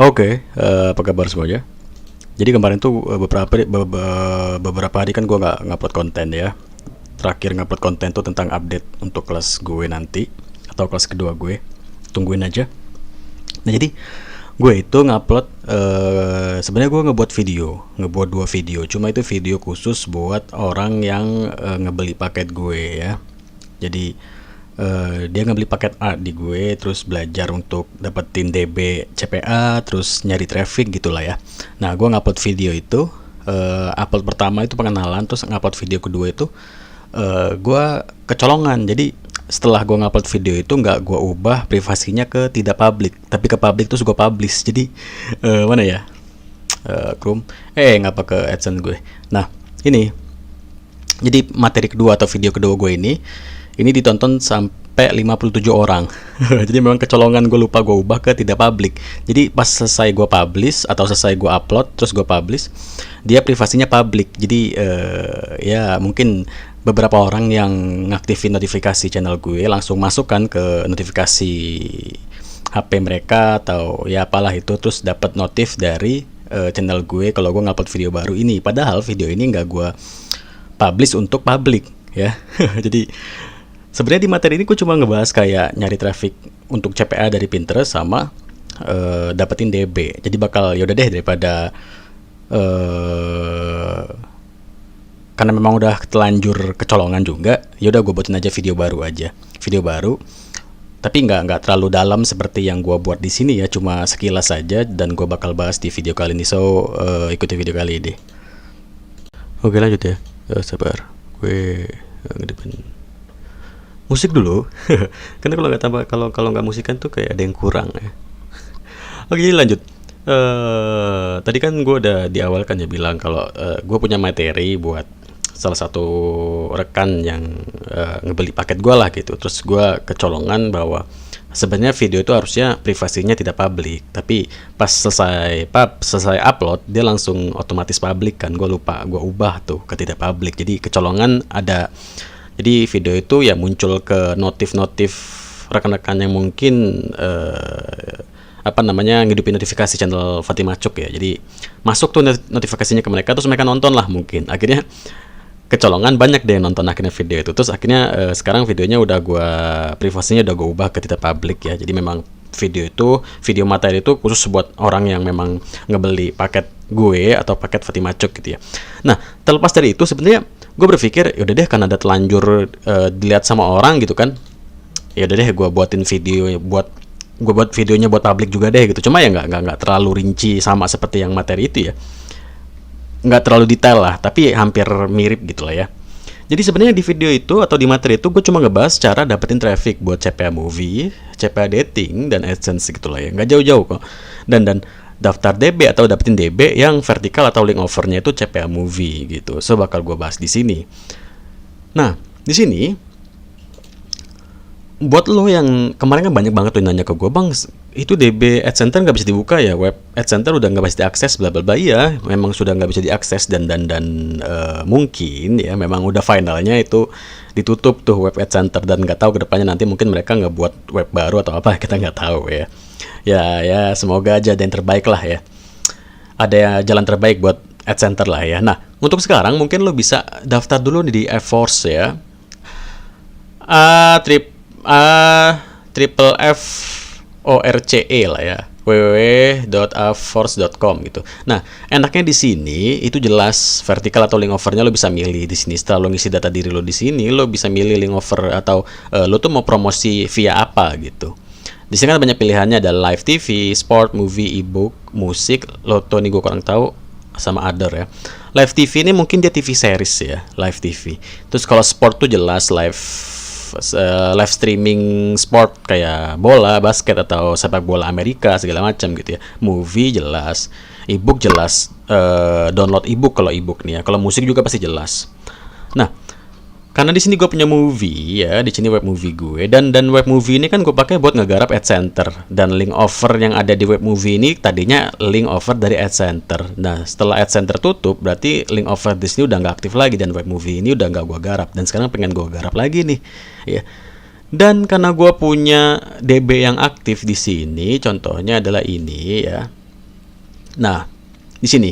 Oke, apa kabar semuanya? Jadi kemarin tuh beberapa hari kan gue nggak ngupload konten ya. Terakhir ngupload konten tuh tentang update untuk kelas gue nanti atau kelas kedua gue. Tungguin aja. Nah jadi gue itu ngupload sebenarnya gue ngebuat dua video. Cuma itu video khusus buat orang yang ngebeli paket gue ya. Jadi dia ngebeli paket A di gue, terus belajar untuk dapetin DB CPA, terus nyari traffic gitulah ya. Nah, gue ngupload video itu, upload pertama itu pengenalan, terus ngupload video kedua itu gue kecolongan. Jadi setelah gue ngupload video itu nggak gue ubah privasinya ke tidak public, tapi ke public terus gue publish. Jadi mana ya? Chrome, ngapa ke AdSense gue. Nah, ini jadi materi kedua atau video kedua gue ini ditonton sampai 57 orang. Jadi memang kecolongan, gue lupa gue ubah ke tidak public. Jadi pas selesai gue publish atau selesai gue upload terus gue publish, dia privasinya public. Jadi ya mungkin beberapa orang yang ngaktifin notifikasi channel gue langsung masukkan ke notifikasi HP mereka atau ya apalah itu, terus dapat notif dari channel gue kalau gue ngupload video baru ini. Padahal video ini nggak gue publish untuk public ya. Jadi sebenarnya di materi ini gue cuma ngebahas kayak nyari traffic untuk CPA dari Pinterest sama dapetin DB. Jadi bakal yaudah deh daripada karena memang udah telanjur kecolongan juga, yaudah gue buatin aja video baru tapi nggak terlalu dalam seperti yang gue buat di sini ya, cuma sekilas saja dan gue bakal bahas di video kali ini. So ikuti video kali ini. Oke, lanjut ya. Sabar, gue ngedipin musik dulu. Karena kalau nggak tambah, kalau nggak musikan tuh kayak ada yang kurang ya. Oke, lanjut. Tadi kan gue udah di awal kan ya bilang kalau gue punya materi buat salah satu rekan yang ngebeli paket gue lah gitu. Terus gue kecolongan bahwa sebenarnya video itu harusnya privasinya tidak public, tapi pas selesai upload dia langsung otomatis public kan. Gue lupa gue ubah tuh ke tidak public. Jadi kecolongan ada. Jadi video itu ya muncul ke notif rekan-rekan yang mungkin ngidupin notifikasi channel Fatima Cuk ya. Jadi masuk tuh notifikasinya ke mereka, terus mereka nonton lah mungkin. Akhirnya kecolongan banyak deh yang nonton akhirnya video itu. Terus akhirnya sekarang videonya privasinya udah gue ubah ke tidak public ya. Jadi memang video materi itu khusus buat orang yang memang ngebeli paket gue atau paket Fatima Cuk gitu ya. Nah, terlepas dari itu sebenarnya gue berpikir yaudah deh, karena ada telanjur dilihat sama orang gitu kan, yaudah deh gue buat videonya buat publik juga deh gitu. Cuma ya nggak terlalu rinci sama seperti yang materi itu ya, nggak terlalu detail lah, tapi hampir mirip gitu lah ya. Jadi sebenarnya di video itu atau di materi itu gue cuma ngebahas cara dapetin traffic buat CPA movie, CPA dating, dan AdSense gitu lah ya, nggak jauh-jauh kok. Dan daftar DB atau dapetin DB yang vertikal atau link offernya itu CPA movie gitu. So bakal gue bahas di sini. Nah, di sini buat lo yang kemarin kan banyak banget tuh nanya ke gue, bang itu DB Ad Center nggak bisa dibuka ya, web Ad Center udah nggak bisa diakses bla bla bla. Iya, memang sudah nggak bisa diakses dan mungkin ya memang udah finalnya itu ditutup tuh web Ad Center, dan nggak tahu kedepannya nanti mungkin mereka nggak buat web baru atau apa, kita nggak tahu ya. Ya semoga aja ada yang terbaik lah ya, ada jalan terbaik buat Ad Center lah ya. Nah, untuk sekarang mungkin lo bisa daftar dulu di F-Force ya. Triple F ORCE lah ya, www.aforce.com gitu. Nah, enaknya di sini itu jelas vertikal atau link offernya lo bisa milih di sini. Setelah lo ngisi data diri lo di sini, lo bisa milih link offer atau lo tuh mau promosi via apa gitu. Di sini kan banyak pilihannya, ada live TV, sport, movie, ebook, musik, loto nih gue kurang tahu, sama other ya. Live TV ini mungkin dia TV series ya, live TV. Terus kalau sport tuh jelas live streaming sport kayak bola, basket atau sepak bola Amerika segala macam gitu ya. Movie jelas, ebook jelas, download ebook kalau ebook nih ya. Kalau musik juga pasti jelas. Nah, karena di sini gue punya movie ya, di sini web movie gue, dan web movie ini kan gue pakai buat ngegarap Ad Center, dan link offer yang ada di web movie ini tadinya link offer dari Ad Center. Nah, setelah Ad Center tutup, berarti link offer di sini udah nggak aktif lagi dan web movie ini udah nggak gue garap, dan sekarang pengen gue garap lagi nih, ya. Dan karena gue punya DB yang aktif di sini, contohnya adalah ini ya. Nah, di sini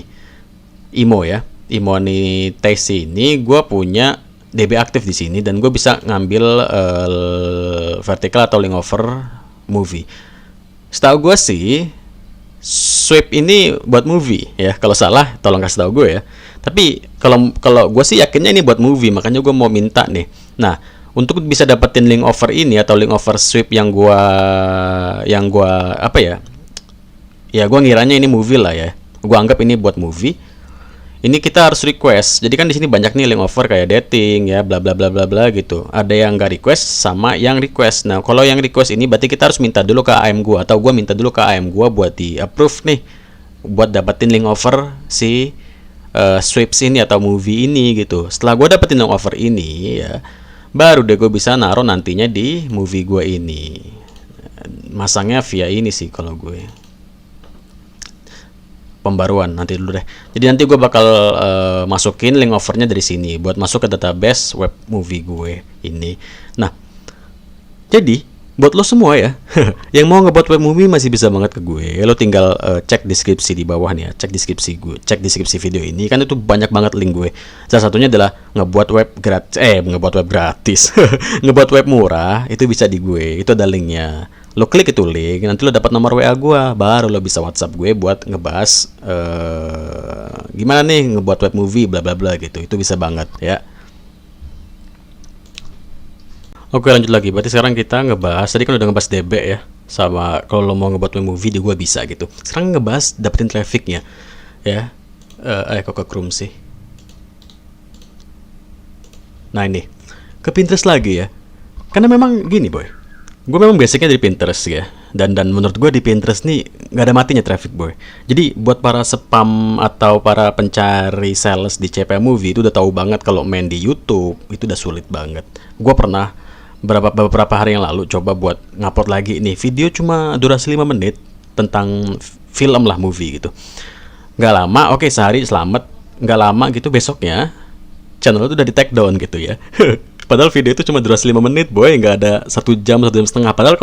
IMO ya, Immonetization ini gue punya DB aktif di sini dan gue bisa ngambil vertical atau link over movie. Setahu gue sih swipe ini buat movie ya. Kalau salah tolong kasih tahu gue ya. Tapi kalau kalau gue sih yakinnya ini buat movie, makanya gue mau minta nih. Nah, untuk bisa dapetin link over ini atau link over swipe yang gua apa ya? Ya gue ngiranya ini movie lah ya. Gue anggap ini buat movie. Ini kita harus request. Jadi kan di sini banyak nih link over kayak dating ya, bla bla bla bla bla gitu. Ada yang nggak request sama yang request. Nah, kalau yang request ini berarti kita harus minta dulu ke AM gua atau gua minta dulu ke AM gua buat di approve nih buat dapetin link over si sweeps ini atau movie ini gitu. Setelah gua dapetin link over ini ya, baru deh gue bisa naruh nantinya di movie gua ini. Masangnya via ini sih kalau gue. Pembaruan nanti dulu deh. Jadi nanti gue bakal masukin link overnya dari sini buat masuk ke database web movie gue ini. Nah, jadi buat lo semua ya yang mau ngebuat web movie masih bisa banget ke gue. Lo tinggal cek deskripsi di bawah nih ya, cek deskripsi gue, cek deskripsi video ini kan itu banyak banget link gue. Salah satunya adalah ngebuat web gratis, ngebuat web murah itu bisa di gue. Itu ada linknya. Lo klik itu link, nanti lo dapat nomor WA gue, baru lo bisa WhatsApp gue buat ngebahas gimana nih ngebuat web movie bla bla bla gitu. Itu bisa banget ya. Oke, lanjut lagi. Berarti sekarang kita ngebahas, tadi kan udah ngebahas DB ya, sama kalau lo mau ngebuat web movie di gue bisa gitu. Sekarang ngebahas dapetin trafficnya ya. Kok ke Chrome sih. Nah ini ke Pinterest lagi ya. Karena memang gini boy, gue memang basicnya dari Pinterest ya, dan menurut gue di Pinterest nih nggak ada matinya traffic boy. Jadi buat para spam atau para pencari sales di CP Movie itu udah tahu banget kalau main di YouTube itu udah sulit banget. Gue pernah beberapa hari yang lalu coba buat ngupload lagi nih video cuma durasi 5 menit tentang film lah, movie gitu. Nggak lama, oke sehari selamat. Nggak lama gitu besoknya channel itu udah di take down gitu ya. Padahal video itu cuma durasi 5 menit boy, nggak ada 1 jam 1 jam setengah. Padahal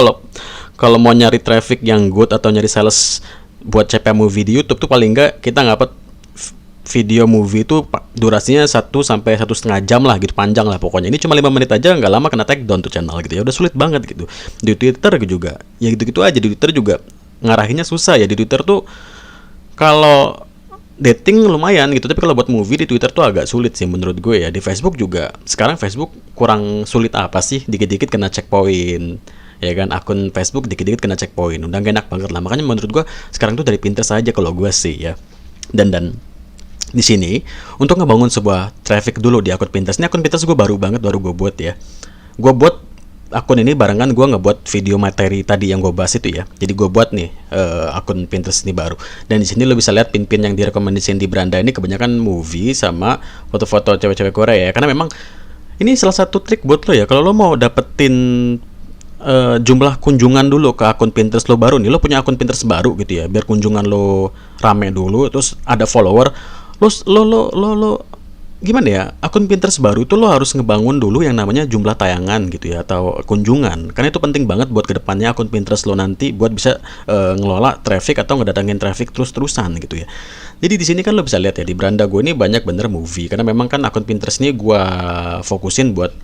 kalau mau nyari traffic yang good atau nyari sales buat CP Movie di YouTube tuh paling nggak kita ngupload video movie itu durasinya 1 sampai 1,5 jam lah gitu, panjang lah pokoknya. Ini cuma 5 menit aja, nggak lama kena take down tuh channel gitu ya. Udah sulit banget gitu. Di Twitter juga ya gitu-gitu aja. Di Twitter juga ngarahinnya susah ya. Di Twitter tuh kalau dating lumayan gitu, tapi kalau buat movie di Twitter tuh agak sulit sih menurut gue ya. Di Facebook juga sekarang Facebook kurang sulit apa sih, dikit-dikit kena checkpoint ya kan, akun Facebook dikit-dikit kena checkpoint, udah gak enak banget lah. Makanya menurut gue sekarang tuh dari Pinterest aja kalau gue sih ya. Dan di sini untuk ngebangun sebuah traffic dulu di akun Pinterest. Ini akun Pinterest gue baru gue buat ya. Gue buat akun ini barengan gue ngebuat video materi tadi yang gue bahas itu ya. Jadi gue buat nih akun Pinterest ini baru. Dan di sini lo bisa lihat pin-pin yang direkomendasiin di beranda ini kebanyakan movie sama foto-foto cewek-cewek Korea ya. Karena memang ini salah satu trik buat lo ya. Kalau lo mau dapetin jumlah kunjungan dulu ke akun Pinterest lo baru nih, lo punya akun Pinterest baru gitu ya, biar kunjungan lo rame dulu, terus ada follower, lo gimana ya, akun Pinterest baru itu lo harus ngebangun dulu yang namanya jumlah tayangan gitu ya, atau kunjungan, karena itu penting banget buat kedepannya akun Pinterest lo nanti buat bisa ngelola traffic atau ngedatangin traffic terus-terusan gitu ya. Jadi di sini kan lo bisa lihat ya, di beranda gue ini banyak bener movie, karena memang kan akun Pinterest ini gue fokusin buat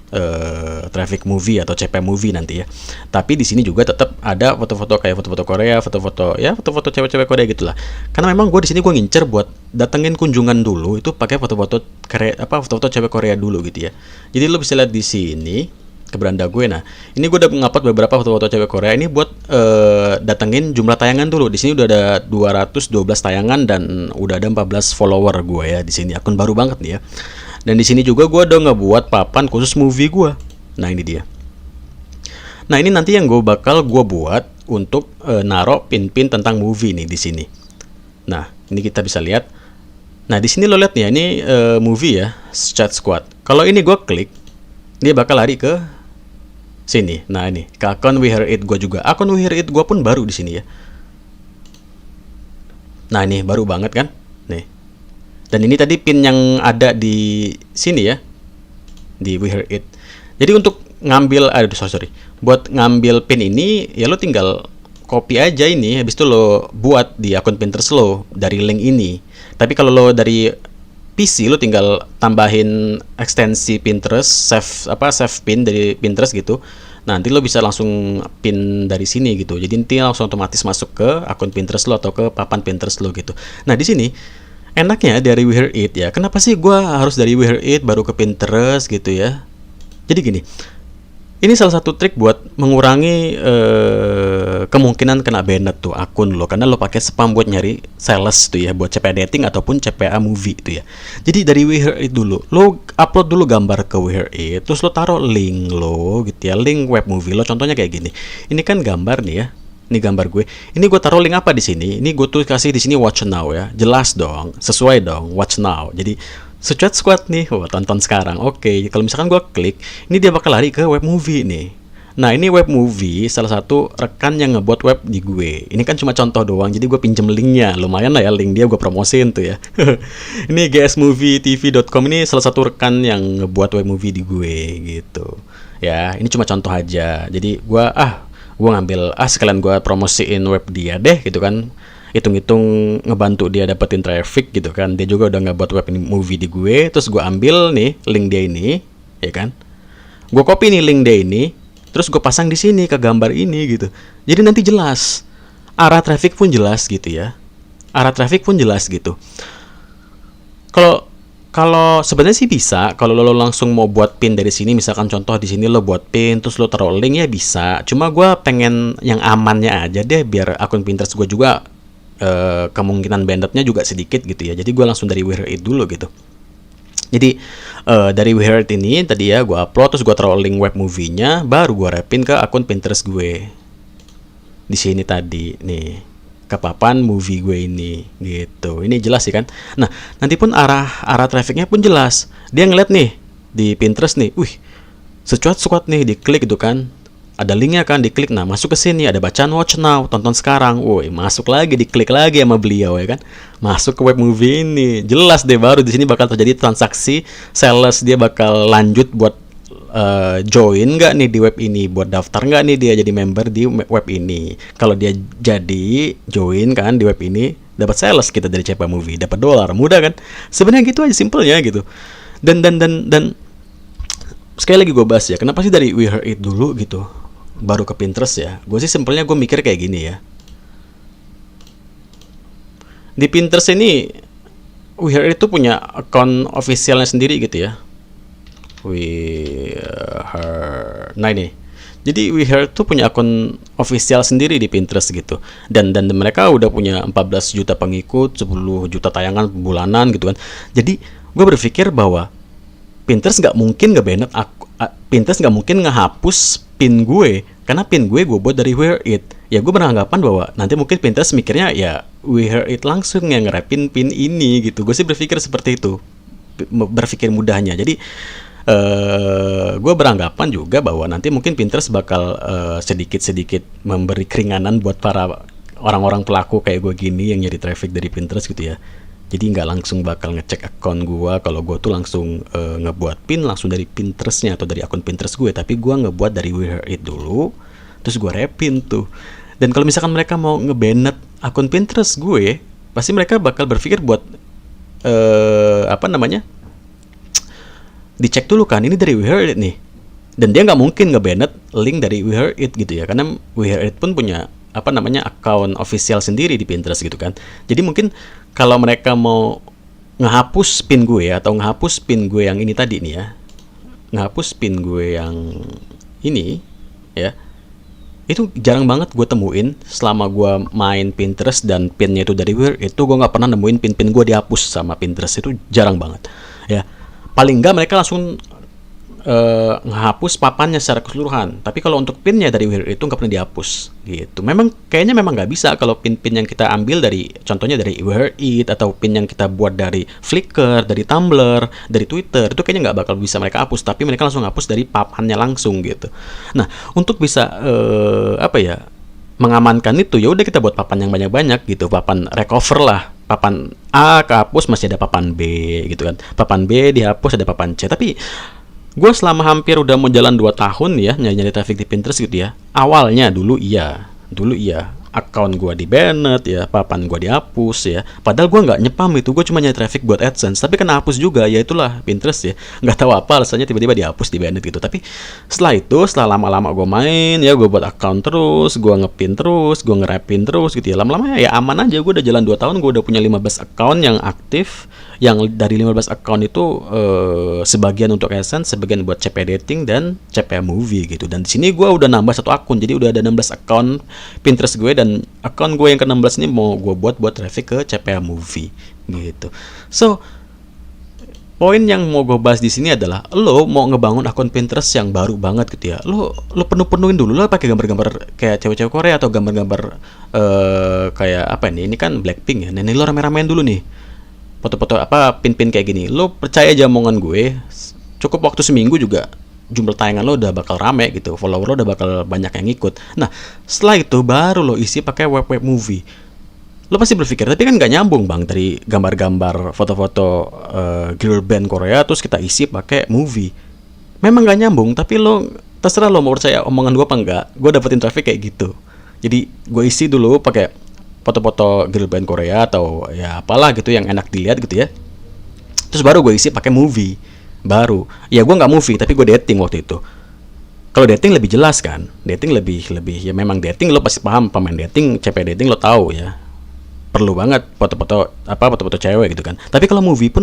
traffic movie atau CP movie nanti ya. Tapi di sini juga tetap ada foto-foto kayak foto-foto Korea, foto-foto cewek-cewek Korea gitulah. Karena memang gue di sini gue ngincer buat datengin kunjungan dulu itu pakai foto-foto foto-foto cewek Korea dulu gitu ya. Jadi lo bisa lihat di sini ke beranda gue. Nah, ini gue udah ngupload beberapa foto-foto cewek Korea ini buat datengin jumlah tayangan dulu. Di sini udah ada 212 tayangan dan udah ada 14 follower gue ya di sini. Akun baru banget nih ya. Dan di sini juga gue udah ngebuat papan khusus movie gue. Nah, ini dia. Nah, ini nanti yang gue buat untuk naro pin-pin tentang movie nih di sini. Nah, ini kita bisa lihat. Nah, di sini lo lihat nih, ini movie ya, Chat Squad. Kalau ini gue klik, dia bakal lari ke sini. Nah, ini ke akun We Hear It gue juga. Akun We Hear It gue pun baru di sini ya. Nah, ini baru banget kan? Nih. Dan ini tadi pin yang ada di sini ya, di We Hear It. Jadi untuk ngambil, buat ngambil pin ini ya lo tinggal copy aja ini, habis itu lo buat di akun Pinterest lo dari link ini. Tapi kalau lo dari PC lo tinggal tambahin ekstensi Pinterest, save pin dari Pinterest gitu. Nanti lo bisa langsung pin dari sini gitu. Jadi nanti langsung otomatis masuk ke akun Pinterest lo atau ke papan Pinterest lo gitu. Nah, di sini enaknya dari We Hear It ya. Kenapa sih gua harus dari We Hear It baru ke Pinterest gitu ya? Jadi gini, ini salah satu trik buat mengurangi kemungkinan kena banned tuh akun lo, karena lo pakai spam buat nyari sales tuh ya, buat CPA dating ataupun CPA movie tuh ya. Jadi dari We Hear It dulu, lo upload dulu gambar ke We Hear It, terus lo taruh link lo gitu ya, link web movie lo. Contohnya kayak gini. Ini kan gambar nih ya. Ini gambar gue. Ini gue taruh link apa di sini? Ini gue tuh kasih di sini watch now ya. Jelas dong, sesuai dong, watch now. Jadi Suicide Squad nih, tonton sekarang. Oke, kalau misalkan gue klik, ini dia bakal lari ke web movie nih. Nah, ini web movie salah satu rekan yang ngebuat web di gue. Ini kan cuma contoh doang, jadi gue pinjem linknya. Lumayan lah ya, link dia gue promosiin tuh ya. Ini gsmovietv.com ini salah satu rekan yang ngebuat web movie di gue gitu. Ya, ini cuma contoh aja. Jadi gue ngambil sekalian gue promosiin web dia deh gitu kan. Hitung-hitung ngebantu dia dapetin traffic gitu kan. Dia juga udah ngebuat web ini movie di gue. Terus gue ambil nih link dia ini, ya kan. Gue copy nih link dia ini, terus gue pasang di sini ke gambar ini gitu. Jadi nanti jelas, arah traffic pun jelas gitu ya. Arah traffic pun jelas gitu. Kalau sebenarnya sih bisa, kalau lo langsung mau buat pin dari sini, misalkan contoh di sini lo buat pin, terus lo taruh link ya bisa. Cuma gue pengen yang amannya aja deh, biar akun Pinterest gue juga kemungkinan bandetnya juga sedikit gitu ya. Jadi gue langsung dari We Hear It dulu gitu. Jadi dari We Hear It ini tadi ya gue upload, terus gue taruh link web movie-nya, baru gue repin ke akun Pinterest gue. Di sini tadi nih, ke papan movie gue ini gitu. Ini jelas sih kan. Nah, nanti pun arah trafficnya pun jelas. Dia ngeliat nih di Pinterest nih, wih, Suicide Squad nih, diklik gitu kan. Ada linknya kan, diklik. Nah, masuk ke sini ada bacaan watch now, tonton sekarang. Woi, masuk lagi, diklik lagi sama beliau ya kan. Masuk ke web movie ini. Jelas deh, baru di sini bakal terjadi transaksi sales. Dia bakal lanjut buat join nggak nih di web ini, buat daftar nggak nih dia jadi member di web ini. Kalau dia jadi join kan di web ini, dapat sales kita dari CPA Movie, dapat dolar, mudah kan? Sebenarnya gitu aja simpelnya gitu. Dan sekali lagi gue bahas ya, kenapa sih dari We Hear It dulu gitu, baru ke Pinterest ya? Gue sih simpelnya gue mikir kayak gini ya. Di Pinterest ini We Hear It tuh punya akun officialnya sendiri gitu ya. Nah ini, jadi We Hear tuh punya akun official sendiri di Pinterest gitu, dan mereka udah punya 14 juta pengikut, 10 juta tayangan bulanan gitu kan. Jadi gue berpikir bahwa Pinterest nggak mungkin nge-banned Pinterest nggak mungkin ngehapus pin gue, karena pin gue buat dari We Hear It. Ya gue beranggapan bahwa nanti mungkin Pinterest mikirnya ya We Hear It langsung yang ngerepin pin ini gitu. Gue sih berpikir seperti itu, berpikir mudahnya. Jadi gue beranggapan juga bahwa nanti mungkin Pinterest bakal sedikit-sedikit memberi keringanan buat para orang-orang pelaku kayak gue gini yang nyari traffic dari Pinterest gitu ya. Jadi nggak langsung bakal ngecek akun gue kalau gue tuh langsung ngebuat pin langsung dari Pinterestnya atau dari akun Pinterest gue, tapi gue ngebuat dari We Hear It dulu, terus gue repin tuh. Dan kalau misalkan mereka mau nge-banned akun Pinterest gue, pasti mereka bakal berpikir buat dicek dulu kan, ini dari We Hear It nih, dan dia nggak mungkin nge-banned link dari We Hear It gitu ya, karena We Hear It pun punya akun official sendiri di Pinterest gitu kan. Jadi mungkin kalau mereka mau ngehapus pin gue atau ngehapus pin gue yang ini tadi nih ya, ngehapus pin gue yang ini ya, itu jarang banget gue temuin selama gue main Pinterest dan pinnya itu dari We Hear It. Itu gue nggak pernah nemuin pin gue dihapus sama Pinterest, itu jarang banget ya. Paling nggak mereka langsung ngehapus papannya secara keseluruhan. Tapi kalau untuk pinnya dari We Hear It itu nggak pernah dihapus gitu. Kayaknya memang nggak bisa kalau pin yang kita ambil dari, contohnya dari We Hear It, atau pin yang kita buat dari Flickr, dari Tumblr, dari Twitter, itu kayaknya nggak bakal bisa mereka hapus. Tapi mereka langsung hapus dari papannya langsung gitu. Nah, untuk bisa mengamankan itu, ya udah kita buat papan yang banyak-banyak gitu, papan recover lah. Papan A kehapus, masih ada papan B gitu kan. Papan B dihapus, ada papan C. Tapi gue selama hampir udah mau jalan 2 tahun ya nyari traffic di Pinterest gitu ya. Awalnya dulu iya. account gue di banned ya, papan gue dihapus ya. Padahal gue nggak nyepam itu, gue cuma nyari traffic buat AdSense, tapi kena hapus juga. Ya itulah Pinterest ya, nggak tahu apa alasannya tiba-tiba dihapus, di banned gitu. Tapi setelah lama-lama gue main ya, gue buat account terus, gue ngepin terus, gue ngerapin terus gitu ya. Lama-lama ya aman aja, gue udah jalan 2 tahun, gue udah punya 15 account yang aktif. Yang dari 15 account itu sebagian untuk AdSense, sebagian buat CP dating dan CP movie gitu. Dan di sini gue udah nambah 1 akun, jadi udah ada 16 account Pinterest gue, dan account gue yang ke-16 ini mau gue buat traffic ke CP movie gitu. So poin yang mau gue bahas di sini adalah, lo mau ngebangun akun Pinterest yang baru banget gitu ya, lo penuhin dulu, lo pakai gambar-gambar kayak cewek-cewek Korea atau gambar-gambar kayak apa ini kan Blackpink ya. Nah, ini lo rame-ramein dulu nih foto-foto apa pin-pin kayak gini. Lo percaya aja omongan gue, cukup waktu seminggu juga jumlah tayangan lo udah bakal rame gitu, follower lo udah bakal banyak yang ngikut. Nah, setelah itu baru lo isi pakai web movie. Lo pasti berpikir, tapi kan nggak nyambung bang, dari gambar-gambar foto-foto girl band Korea terus kita isi pakai movie. Memang nggak nyambung, tapi lo terserah lo mau percaya omongan gue apa enggak. Gue dapetin traffic kayak gitu. Jadi gue isi dulu pakai foto-foto girl band Korea atau ya apalah gitu yang enak dilihat gitu ya. Terus baru gue isi pakai movie. Baru ya gue nggak movie tapi gue dating waktu itu. Kalau dating lebih jelas kan, dating lebih ya, memang dating lo pasti paham, pemain dating, CP dating lo tahu ya, perlu banget foto-foto cewek gitu kan. Tapi kalau movie pun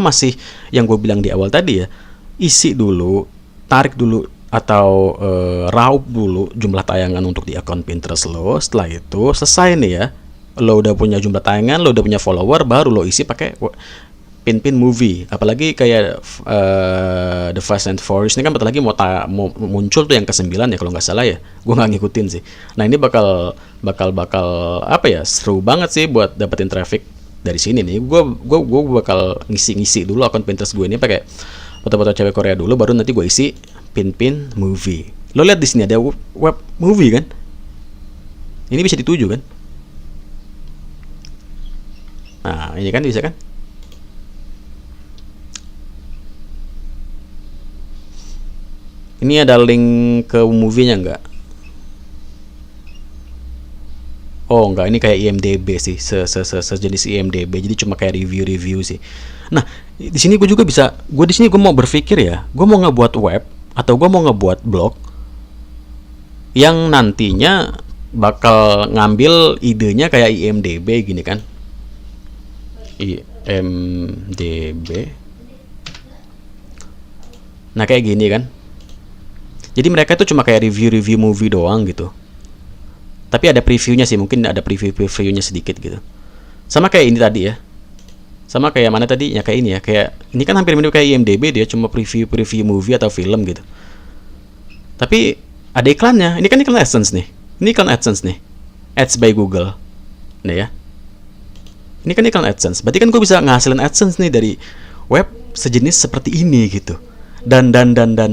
masih yang gue bilang di awal tadi ya, isi dulu, tarik dulu atau raup dulu jumlah tayangan untuk di akun Pinterest lo. Setelah itu selesai nih ya, lo udah punya jumlah tayangan, lo udah punya follower, baru lo isi pakai pin movie. Apalagi kayak The Fast and Furious ini kan bentar lagi mau muncul tuh yang ke-9 ya kalau nggak salah ya. Gue nggak ngikutin sih. Nah ini bakal apa ya, seru banget sih buat dapetin traffic dari sini nih. Gue bakal ngisi dulu akun Pinterest gue ini pakai foto-foto cewek Korea dulu, baru nanti gue isi pin movie. Lo lihat di sini ada web movie kan? Ini bisa dituju kan? Nah ini kan bisa kan? Ini ada link ke movie-nya nggak? Oh nggak, ini kayak IMDb sih, sejenis IMDb. Jadi cuma kayak review sih. Nah di sini gue juga bisa, di sini gue mau berpikir ya, gue mau ngebuat web atau gue mau ngebuat blog yang nantinya bakal ngambil idenya kayak IMDb gini kan. IMDb. Nah kayak gini kan. Jadi mereka itu cuma kayak review movie doang gitu. Tapi ada previewnya sih, mungkin ada previewnya sedikit gitu. Sama kayak ini tadi ya. Sama kayak mana tadi? Ya kayak ini ya. Kayak ini kan hampir mirip kayak IMDb, dia cuma preview movie atau film gitu. Tapi ada iklannya. Ini kan iklan AdSense nih. Ini iklan AdSense nih. Ads by Google. Nih ya. Ini kan iklan AdSense. Berarti kan gue bisa ngasilin AdSense nih dari web sejenis seperti ini gitu. Dan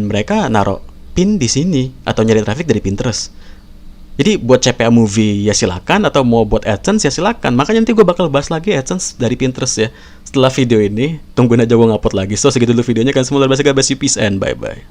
mereka naruh pin di sini atau nyari traffic dari Pinterest. Jadi buat CPA movie ya silakan, atau mau buat AdSense ya silakan. Makanya nanti gue bakal bahas lagi AdSense dari Pinterest ya setelah video ini. Tungguin aja gue ngupload lagi. So segitu dulu videonya kan, semua luar biasa, peace and bye bye.